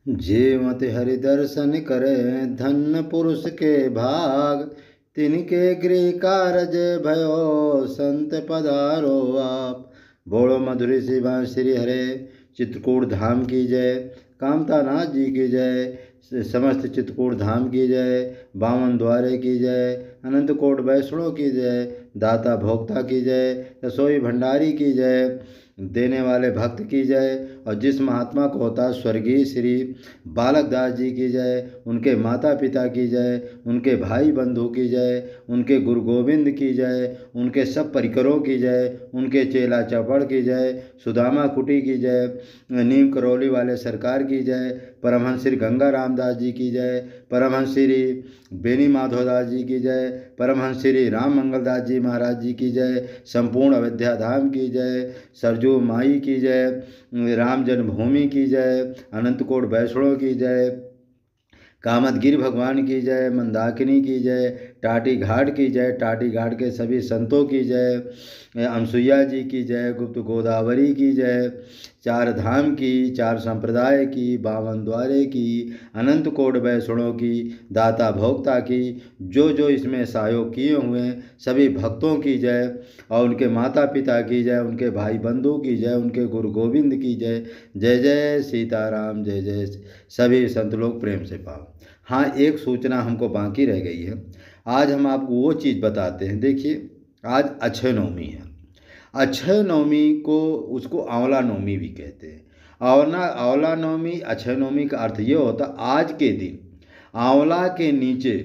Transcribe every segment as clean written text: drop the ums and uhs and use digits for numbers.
जेमत हरि दर्शन करे धन्य पुरुष के भाग, तिनके गृह कारज भयो संत पधारो आप। बोलो मधुरी शिवा श्री हरे, चित्रकूट धाम की जय, कामतानाथ जी की जय, समस्त चित्रकूट धाम की जय, बावन द्वारे की जय, अनंत कोट वैष्णव की जय, दाता भोक्ता की जय, रसोई भंडारी की जय, देने वाले भक्त की जय। और जिस महात्मा को होता स्वर्गीय श्री बालक दास जी की जय, उनके माता पिता की जय, उनके भाई बंधु की जय, उनके गुरु गोविंद की जय, उनके सब परिकरों की जय, उनके चेला चौपड़ की जय, सुदामा कुटी की जय, नीम करौली वाले सरकार की जय, परमहंस श्री गंगा रामदास जी की जय, परमहंस श्री बेनी माधवदास जी की जय, परमहंस श्री राम मंगलदास जी महाराज जी की जय, संपूर्ण अयोध्या धाम की जय, सरजू माई की जय, राम जन्मभूमि की जय, अनंतकोट वैष्णव की जय, कामदगिरि भगवान की जय, मंदाकिनी की जय, टाटी घाट की जय, टाटी घाट के सभी संतों की जय, अनसुईया जी की जय, गुप्त गोदावरी की जय, चार धाम की, चार संप्रदाय की, बावन द्वारे की, अनंत कोट वैष्णव की, दाता भोक्ता की, जो जो इसमें सहयोग किए हुए हैं सभी भक्तों की जय, और उनके माता पिता की जय, उनके भाई बंधु की जय, उनके गुरु गोविंद की जय। जय जय सीताराम, जय जय सभी संत लोग प्रेम से पाओ। हाँ, एक सूचना हमको बाकी रह गई है। आज हम आपको वो चीज़ बताते हैं। देखिए, आज अक्षय नवमी है। अक्षय नवमी को उसको आंवला नवमी भी कहते हैं। आंवला नवमी, अक्षय नवमी का अर्थ ये होता आज के दिन आंवला के नीचे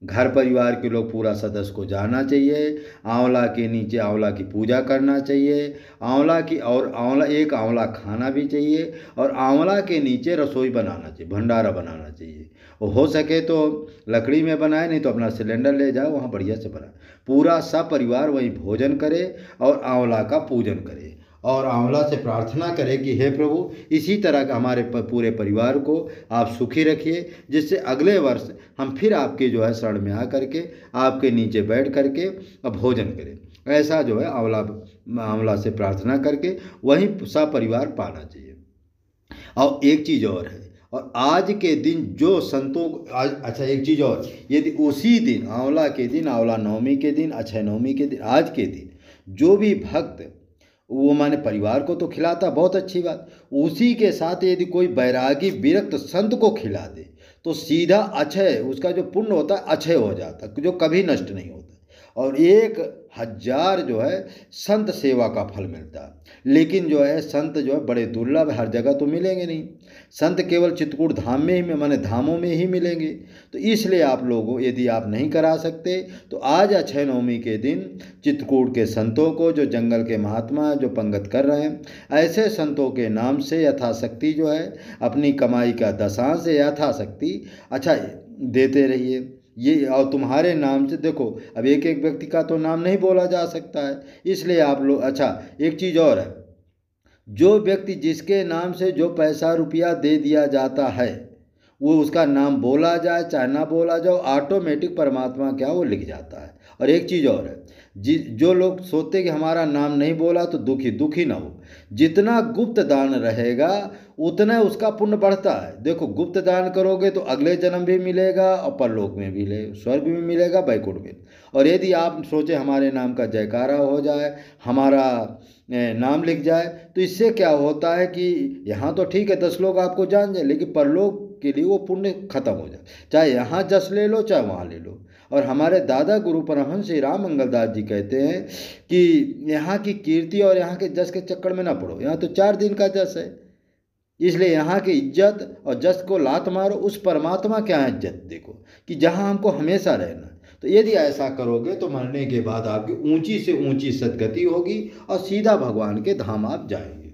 घर परिवार के लोग पूरा सदस्य को जाना चाहिए, आंवला के नीचे आंवला की पूजा करना चाहिए, आंवला की और आंवला एक आंवला खाना भी चाहिए, और आंवला के नीचे रसोई बनाना चाहिए, भंडारा बनाना चाहिए। और हो सके तो लकड़ी में बनाए, नहीं तो अपना सिलेंडर ले जाओ, वहाँ बढ़िया से बनाए, पूरा सब परिवार वहीं भोजन करे और आंवला का पूजन करे, और आंवला से प्रार्थना करें कि हे प्रभु, इसी तरह का हमारे पूरे परिवार को आप सुखी रखिए, जिससे अगले वर्ष हम फिर आपके जो है शरण में आ करके आपके नीचे बैठ करके अब भोजन करें। ऐसा जो है आंवला से प्रार्थना करके वहीं सब परिवार पाना चाहिए। और एक चीज़ और है, और आज के दिन जो संतों आज, अच्छा एक चीज़ और, यदि उसी दिन आंवला के दिन, आंवला नवमी के दिन, अक्षय नवमी के दिन, आज के दिन जो भी भक्त वो माने परिवार को तो खिलाता, बहुत अच्छी बात, उसी के साथ यदि कोई बैरागी विरक्त संत को खिला दे तो सीधा अक्षय, उसका जो पुण्य होता है अक्षय हो जाता, जो कभी नष्ट नहीं होता, और 1000 जो है संत सेवा का फल मिलता है। लेकिन जो है संत जो है बड़े दुर्लभ, हर जगह तो मिलेंगे नहीं, संत केवल चित्रकूट धाम में ही, माने धामों में ही मिलेंगे। तो इसलिए आप लोगों, यदि आप नहीं करा सकते तो आज अक्षय नवमी के दिन चित्रकूट के संतों को, जो जंगल के महात्मा जो पंगत कर रहे हैं, ऐसे संतों के नाम से यथाशक्ति जो है अपनी कमाई का दशांश यथाशक्ति अच्छा देते रहिए। ये और तुम्हारे नाम से, देखो अब एक एक व्यक्ति का तो नाम नहीं बोला जा सकता है, इसलिए आप लोग, अच्छा एक चीज़ और है, जो व्यक्ति जिसके नाम से जो पैसा रुपया दे दिया जाता है वो उसका नाम बोला जाए चाहे ना बोला जाओ, ऑटोमेटिक परमात्मा क्या वो लिख जाता है। और एक चीज़ और है, जो लोग सोचते कि हमारा नाम नहीं बोला तो दुखी ना हो, जितना गुप्त दान रहेगा उतना उसका पुण्य बढ़ता है। देखो, गुप्त दान करोगे तो अगले जन्म भी मिलेगा और परलोक में भी स्वर्ग भी मिलेगा, बैकुंठ में। और यदि आप सोचे हमारे नाम का जयकारा हो जाए, हमारा नाम लिख जाए, तो इससे क्या होता है कि यहाँ तो ठीक है 10 लोग आपको जान जाए, लेकिन परलोक के लिए वो पुण्य खत्म हो जाए, चाहे यहाँ जस ले लो चाहे वहाँ ले लो। और हमारे दादा गुरु परमहंस श्री राम मंगलदास जी कहते हैं कि यहाँ की कीर्ति और यहाँ के जस के चक्कर में ना पड़ो, यहाँ तो 4 दिन का जस है, इसलिए यहाँ की इज्जत और जस को लात मारो, उस परमात्मा क्या है इज्जत देखो कि जहाँ हमको हमेशा रहना। तो यदि ऐसा करोगे तो मरने के बाद आपकी ऊंची से ऊंची सदगति होगी और सीधा भगवान के धाम आप जाएंगे।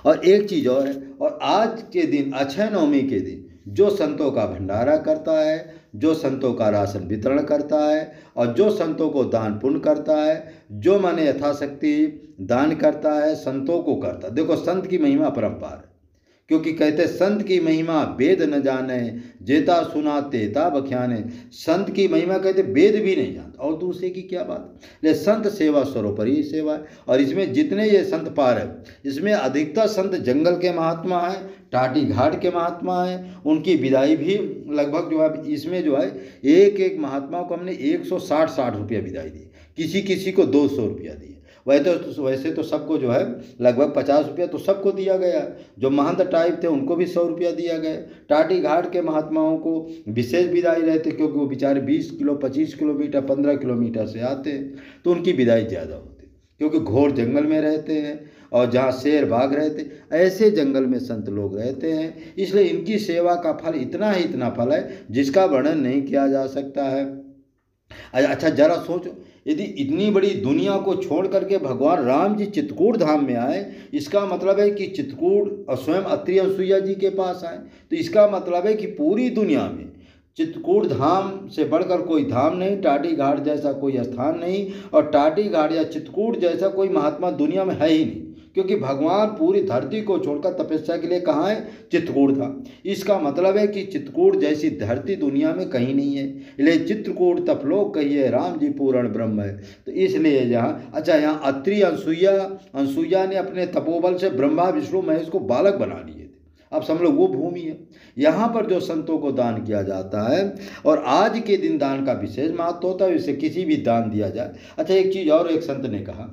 और एक चीज़ और है, और आज के दिन अक्षय नवमी के दिन जो संतों का भंडारा करता है, जो संतों का राशन वितरण करता है, और जो संतों को दान पुण्य करता है, जो माने यथाशक्ति दान करता है, संतों को करता है। देखो, संत की महिमा परंपार है, क्योंकि कहते संत की महिमा वेद न जाने, जेता सुना तेता बख्याने। संत की महिमा कहते वेद भी नहीं जानता, और दूसरे की क्या बात। ले संत सेवा सर्वोपरि सेवा है। और इसमें जितने ये संत पार है, इसमें अधिकतर संत जंगल के महात्मा हैं, टाटी घाट के महात्मा हैं, उनकी विदाई भी लगभग जो है इसमें जो है एक एक महात्मा को हमने 160 रुपया विदाई दी, किसी किसी को 200 रुपया दिए। वैसे तो सबको जो है लगभग 50 रुपया तो सबको दिया गया। जो महंत टाइप थे उनको भी 100 रुपया दिया गया। टाटी घाट के महात्माओं को विशेष विदाई रहते, क्योंकि वो बेचारे 20 किलो 25 किलोमीटर 15 किलोमीटर से आते हैं, तो उनकी विदाई ज़्यादा होती, क्योंकि घोर जंगल में रहते हैं और जहाँ शेर बाघ रहते, ऐसे जंगल में संत लोग रहते हैं, इसलिए इनकी सेवा का फल इतना फल है जिसका वर्णन नहीं किया जा सकता है। अच्छा जरा सोचो, यदि इतनी बड़ी दुनिया को छोड़ करके भगवान राम जी चित्रकूट धाम में आए, इसका मतलब है कि चित्रकूट और स्वयं अत्रि अनसुईया जी के पास आए, तो इसका मतलब है कि पूरी दुनिया में चित्रकूट धाम से बढ़कर कोई धाम नहीं, टाटी घाट जैसा कोई स्थान नहीं, और टाटी घाट या चित्रकूट जैसा कोई महात्मा दुनिया में है ही नहीं, क्योंकि भगवान पूरी धरती को छोड़कर तपस्या के लिए कहाँ है? चित्रकूट था। इसका मतलब है कि चित्रकूट जैसी धरती दुनिया में कहीं नहीं है, इसलिए चित्रकूट तपलोक कहिए राम जी पूर्ण ब्रह्म है। तो इसलिए यहाँ अत्रि अनसुईया ने अपने तपोबल से ब्रह्मा विष्णु महेश को बालक बना लिए थे। अब समझ लो वो भूमि है। यहाँ पर जो संतों को दान किया जाता है, और आज के दिन दान का विशेष महत्व होता है, इससे किसी भी दान दिया जाए। अच्छा एक चीज़ और एक संत ने कहा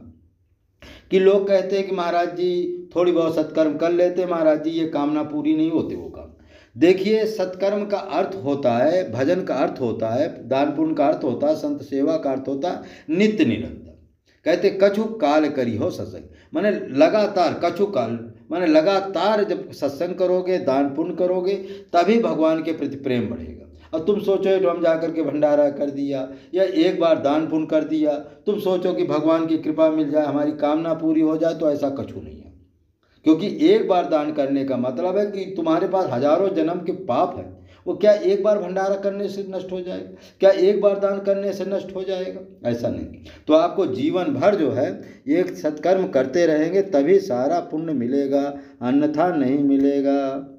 कि लोग कहते हैं कि महाराज जी थोड़ी बहुत सत्कर्म कर लेते हैं, महाराज जी ये कामना पूरी नहीं होती वो काम। देखिए सत्कर्म का अर्थ होता है, भजन का अर्थ होता है, दान पुण्य का अर्थ होता है, संत सेवा का अर्थ होता है नित्य निरंतर। कहते कछु काल करी हो सत्संग, माने लगातार, कछु काल माने लगातार जब सत्संग करोगे, दान पुण्य करोगे, तभी भगवान के प्रति प्रेम बढ़ेगा। और तुम सोचो तो हम जाकर के भंडारा कर दिया या एक बार दान पुण्य कर दिया, तुम सोचो कि भगवान की कृपा मिल जाए, हमारी कामना पूरी हो जाए, तो ऐसा कछु नहीं है। क्योंकि एक बार दान करने का मतलब है कि तुम्हारे पास हजारों जन्म के पाप हैं, वो क्या एक बार भंडारा करने से नष्ट हो जाएगा? क्या एक बार दान करने से नष्ट हो जाएगा? ऐसा नहीं। तो आपको जीवन भर जो है एक सत्कर्म करते रहेंगे तभी सारा पुण्य मिलेगा, अन्यथा नहीं मिलेगा।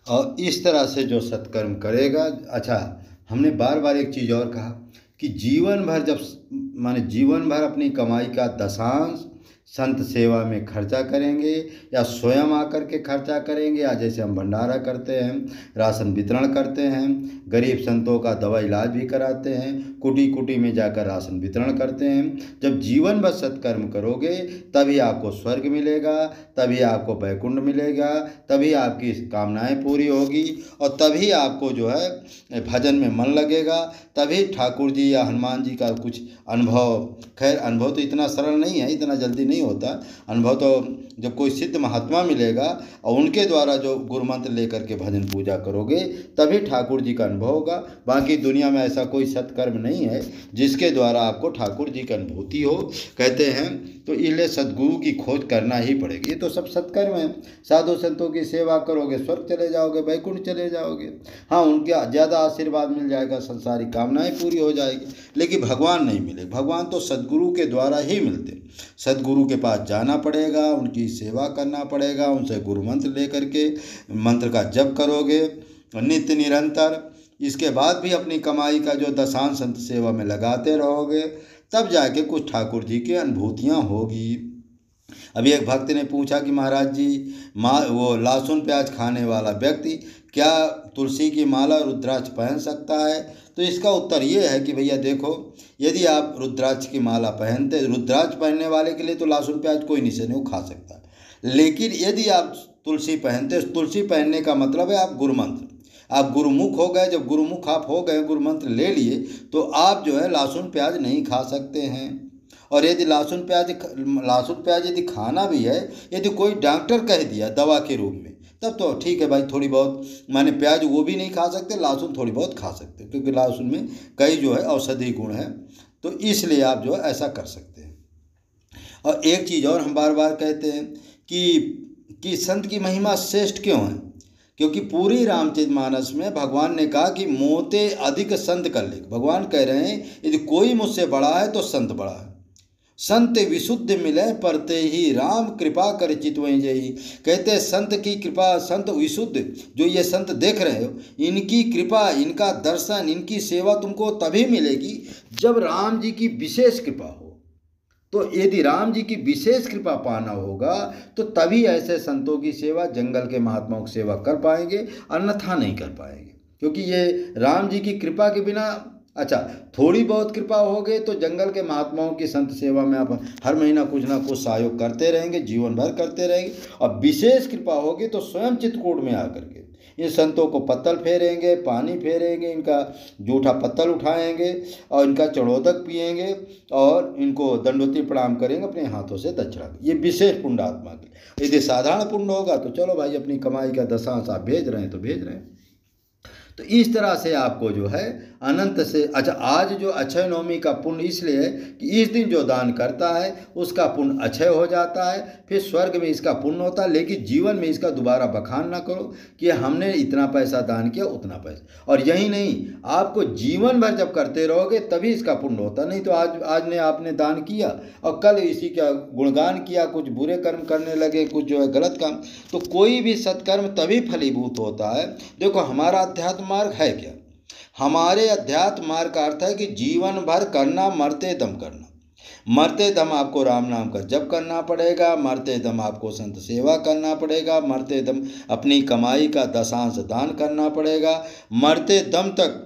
और इस तरह से जो सत्कर्म करेगा। अच्छा हमने बार बार एक चीज़ और कहा कि जीवन भर जब माने जीवन भर अपनी कमाई का दशांश संत सेवा में खर्चा करेंगे, या स्वयं आकर के खर्चा करेंगे, या जैसे हम भंडारा करते हैं, राशन वितरण करते हैं, गरीब संतों का दवा इलाज भी कराते हैं, कुटी कुटी में जाकर राशन वितरण करते हैं। जब जीवन भर सत्कर्म करोगे तभी आपको स्वर्ग मिलेगा, तभी आपको वैकुंठ मिलेगा, तभी आपकी कामनाएं पूरी होगी, और तभी आपको जो है भजन में मन लगेगा, तभी ठाकुर जी या हनुमान जी का कुछ अनुभव, खैर अनुभव तो इतना सरल नहीं है, इतना जल्दी नहीं होता अनुभव, तो जब कोई सिद्ध महात्मा मिलेगा और उनके द्वारा जो गुरु मंत्र लेकर के भजन पूजा करोगे तभी ठाकुर जी का अनुभव होगा। बाकी दुनिया में ऐसा कोई सत्कर्म नहीं है जिसके द्वारा आपको ठाकुर जी की अनुभूति हो। कहते हैं तो इसलिए सद्गुरु की खोज करना ही पड़ेगी। ये तो सब सत्कर्म है। साधु संतों की सेवा करोगे स्वर्ग चले जाओगे, वैकुंठ चले जाओगे, हाँ उनके ज़्यादा आशीर्वाद मिल जाएगा, संसारी कामनाएं पूरी हो जाएगी, लेकिन भगवान नहीं मिले। भगवान तो सद्गुरु के द्वारा ही मिलते। सद्गुरु के पास जाना पड़ेगा, उनकी सेवा करना पड़ेगा, उनसे गुरु मंत्र लेकर के मंत्र का जप करोगे नित्य निरंतर। इसके बाद भी अपनी कमाई का जो दशांश संत सेवा में लगाते रहोगे, तब जाके कुछ ठाकुर जी की अनुभूतियाँ होगी। अभी एक भक्त ने पूछा कि महाराज जी वो लहसुन प्याज खाने वाला व्यक्ति क्या तुलसी की माला रुद्राक्ष पहन सकता है? तो इसका उत्तर ये है कि भैया देखो, यदि आप रुद्राक्ष की माला पहनते, रुद्राक्ष पहनने वाले के लिए तो लहसुन प्याज कोई निश्चय नहीं खा सकता, लेकिन यदि आप तुलसी पहनते, तुलसी पहनने का मतलब है आप गुरुमंत्र, आप गुरुमुख हो गए। जब गुरुमुख आप हो गए, गुरु मंत्र ले लिए, तो आप जो है लहसुन प्याज नहीं खा सकते हैं। और यदि लहसुन प्याज यदि खाना भी है, यदि कोई डॉक्टर कह दिया दवा के रूप में, तब तो ठीक है भाई, थोड़ी बहुत माने प्याज वो भी नहीं खा सकते, लहसुन थोड़ी बहुत खा सकते, क्योंकि लहसुन में कई जो है औषधि गुण है, तो इसलिए आप जो है ऐसा कर सकते हैं। और एक चीज़ और हम बार बार कहते हैं कि संत की महिमा श्रेष्ठ क्यों है? क्योंकि पूरी रामचरितमानस में भगवान ने कहा कि मोते अधिक संत कर ले। भगवान कह रहे हैं यदि कोई मुझसे बड़ा है तो संत बड़ा है। संत विशुद्ध मिले परते ही राम कृपा कर चितवई जई। कहते संत की कृपा, संत विशुद्ध जो ये संत देख रहे हो, इनकी कृपा, इनका दर्शन, इनकी सेवा तुमको तभी मिलेगी जब राम जी की विशेष कृपा हो। तो यदि राम जी की विशेष कृपा पाना होगा तो तभी ऐसे संतों की सेवा, जंगल के महात्माओं की सेवा कर पाएंगे, अन्यथा नहीं कर पाएंगे। क्योंकि ये राम जी की कृपा के बिना, अच्छा थोड़ी बहुत कृपा हो गई तो जंगल के महात्माओं की संत सेवा में आप हर महीना कुछ ना कुछ सहयोग करते रहेंगे, जीवन भर करते रहेंगे। और विशेष कृपा होगी तो स्वयं चित्रकूट में आकर के इन संतों को पत्तल फेरेंगे, पानी फेरेंगे, इनका जूठा पत्तल उठाएंगे और इनका चढ़ोदक पिएंगे और इनको दंडवती प्रणाम करेंगे अपने हाथों से दक्षिणा। ये विशेष पुण्य आत्मा के। यदि साधारण पुण्य होगा तो चलो भाई अपनी कमाई का दशांश आप भेज रहे हैं तो भेज रहे हैं। तो इस तरह से आपको जो है अनंत से, अच्छा आज जो अक्षय नवमी का पुण्य इसलिए है कि इस दिन जो दान करता है उसका पुण्य अक्षय हो जाता है, फिर स्वर्ग में इसका पुण्य होता है। लेकिन जीवन में इसका दोबारा बखान ना करो कि हमने इतना पैसा दान किया, उतना पैसा। और यही नहीं, आपको जीवन भर जब करते रहोगे तभी इसका पुण्य होता। नहीं तो आज ने आपने दान किया और कल इसी का गुणगान किया, कुछ बुरे कर्म करने लगे, कुछ जो है गलत काम, तो कोई भी सत्कर्म तभी फलीभूत होता है। देखो हमारा अध्यात्म मार्ग है क्या? हमारे अध्यात्म मार्ग का अर्थ है कि जीवन भर करना, मरते दम करना। मरते दम आपको राम नाम का जप करना पड़ेगा, मरते दम आपको संत सेवा करना पड़ेगा, मरते दम अपनी कमाई का दशांश दान करना पड़ेगा, मरते दम तक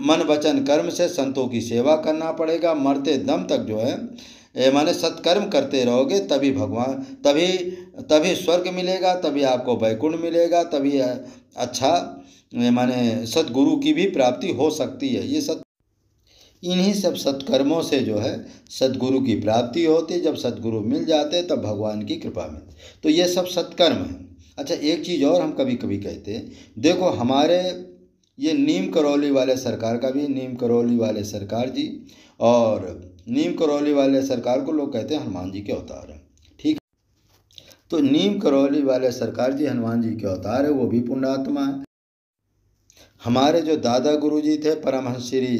मन वचन कर्म से संतों की सेवा करना पड़ेगा, मरते दम तक जो है माने सत्कर्म करते रहोगे तभी भगवान, तभी स्वर्ग मिलेगा, तभी आपको वैकुंठ मिलेगा, तभी अच्छा माने सद्गुरु की भी प्राप्ति हो सकती है। ये इन्हीं सब सत्कर्मों से जो है सद्गुरु की प्राप्ति होती है। जब सद्गुरु मिल जाते तब भगवान की कृपा मिलती, तो ये सब सत्कर्म है। अच्छा एक चीज़ और हम कभी कभी कहते हैं, देखो हमारे ये नीम करौली वाले सरकार का भी, नीम करौली वाले सरकार जी, और नीम करौली वाले सरकार को लोग कहते हैं हनुमान जी के अवतार हैं, ठीक। तो नीम करौली वाले सरकार जी हनुमान जी के अवतार है, वो भी पुण्यात्मा है। हमारे जो दादा गुरु जी थे परमहंस श्री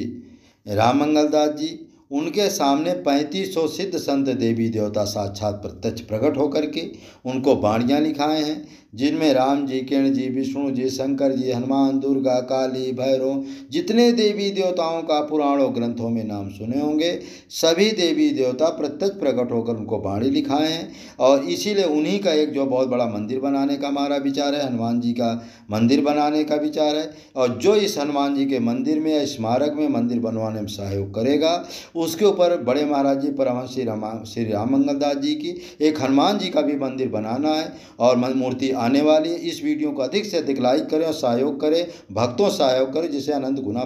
राममंगल दास जी, उनके सामने 3500 सिद्ध संत देवी देवता साक्षात प्रत्यक्ष प्रकट होकर के उनको बाणियाँ लिखाए हैं, जिनमें राम जी, किरण जी, विष्णु जी, शंकर जी, हनुमान, दुर्गा, काली, भैरव, जितने देवी देवताओं का पुराणों ग्रंथों में नाम सुने होंगे, सभी देवी देवता प्रत्यक्ष प्रकट होकर उनको बाणी लिखाए हैं। और इसीलिए उन्हीं का एक जो बहुत बड़ा मंदिर बनाने का हमारा विचार है, हनुमान जी का मंदिर बनाने का विचार है। और जो इस हनुमान जी के मंदिर में या स्मारक में मंदिर बनवाने में सहयोग करेगा, उसके ऊपर बड़े महाराज जी परमहंस श्री राममंगल दास जी की एक हनुमान जी का भी मंदिर बनाना है और मूर्ति आने वाली है। इस वीडियो को अधिक से अधिक लाइक करें और सहयोग करें, भक्तों सहयोग करें, जिसे अनंत गुना